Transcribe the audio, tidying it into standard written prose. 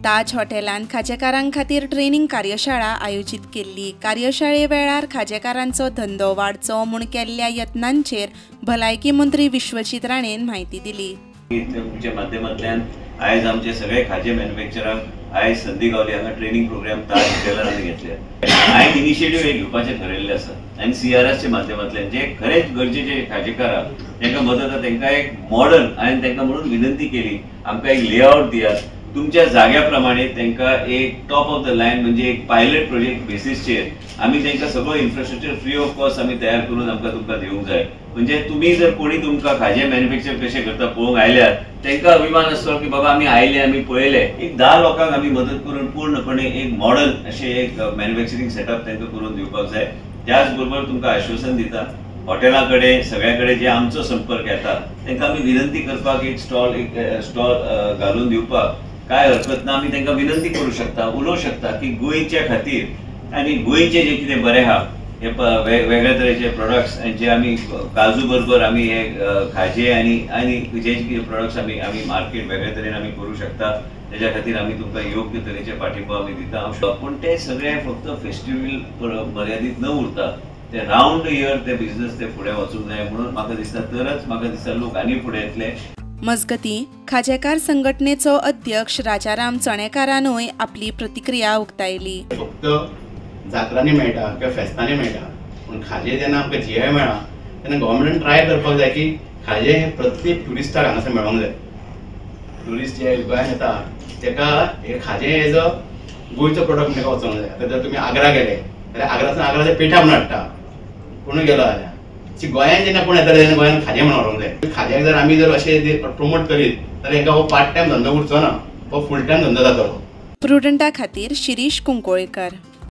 ताज हॉटेलान खाजेकारां खातीर ट्रेनिंग कार्यशाळा आयोजित केल्ली। कार्यशाळे वेळार खाजेकारांचो धंदो वाडचो म्हूण केल्ल्या यत्नांचेर भलायकी मंत्री विश्वजीत राणेन म्हायती दिली। तुमच्या माध्यमांतल्यान आयज आमचे सगळे खाजे मॅन्युफॅक्चरांक आयज संदी गावली हांगा ट्रेनिंग प्रोग्राम ताज हॉटेलान आमी घेतले। हांवें इनिशिएटीव एक घेवपाचें ठरयल्लें आसा आनी CRSच्या माध्यमांतल्यान जे खरेंच गरजेचे खाजेकार आहात तांकां मदत आसा तांकां एक मॉडर्न हांवें तांकां म्हणून विनंती केली आमकां एक लेआउट दियात तुमच्या जाग्या प्रमाणे तांकां एक टॉप ऑफ द लायन म्हणजे एक पायलट प्रोजेक्ट बेसिसचेर आमी तांकां सगळो इन्फ्रास्ट्रक्चर फ्री ऑफ कॉस्ट आमी तयार करून आमकां तुमकां दिवंक जाय। म्हणजे तुम्ही जर कोणी तुमकां खाजे मॅन्युफॅक्चर कशें करता पळोवंक आयल्यार तांकां अभिमान आसतो की बाबा आमी आयले आमी पळयले। एक 10 लोकांक आमी मदत करून पूर्णपणे एक मॉडर्न अशें एक मॅन्युफॅक्चरिंग सेटअप तांकां करून दिवपाक जाय। त्याच बरोबर तुमकां आश्वासन दिता हॉटेला कडेन सगळ्या कडेन जे आमचो संपर्क येता तांकां आमी विनंती करपाक एक स्टॉल घालून दिवपाक काय हरकत ना। आमी तांकां विनंती करू शकता उलोवंक शकता की गोंयच्या खातीर आनी गोंयचे जे कितें बरें आहा हे वेगळ्या तरेचे प्रोडक्ट्स जे आमी काजू बरोबर आमी हे खाजे आनी जे कितें प्रोडक्ट्स आमी मार्केट वेगळ्या तरेन आमी करूं शकता त्याच्या खातीर आमी तुमकां योग्य तरेचे पाठिंबो आमी दिता। पूण ते सगळे फक्त फेस्टिवल मर्यादीत न उरता ते रावंड इयर ते बिझनेस ते फुडें वचूंक जाय म्हणून म्हाका दिसता तरच म्हाका दिसता लोक आनी फुडें येतले। मजगतीं खाजेकार संघटनेचो अध्यक्ष राजाराम चणेकारानूय आपली प्रतिक्रिया उक्तायली। फक्त जात्रांनी मेळटा किंवा फेस्तांनी मेळटा पूण खाजे जेन्ना आमकां GI मेळ्ळा तेन्ना गव्हर्मेंटान ट्राय करपाक जाय की खाजे हे प्रत्येक ट्युरिस्टाक हांगासर मेळोंक जाय। ट्युरिस्ट जे गोंयांत येता तेका हे खाजे एज अ गोंयचो प्रोडक्ट ताका वचोंक जाय। आतां जर तुमी आग्रा गेले जाल्यार आग्रासून आग्राचे पेठा म्हणून हाडटा पूण गेलो जाल्यार गोंयांत जेन्ना कोण येता तेन्ना गोंयांत खाजे म्हणून व्हरोंक जाय। खाज्याक जर आमी जर अशें प्रमोट करीत जाल्यार हांकां हो पार्ट टायम धंदो उरचो ना, हो फूल टायम धंदो जातलो। प्रुडंटा खातीर शिरीष कुंकोळेकर।